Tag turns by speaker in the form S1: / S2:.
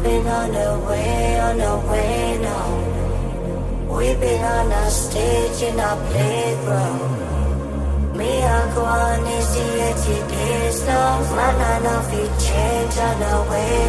S1: been on the way now. We've been on a stage in a playground. Me I go on easy days now. Man, I know if you change on the way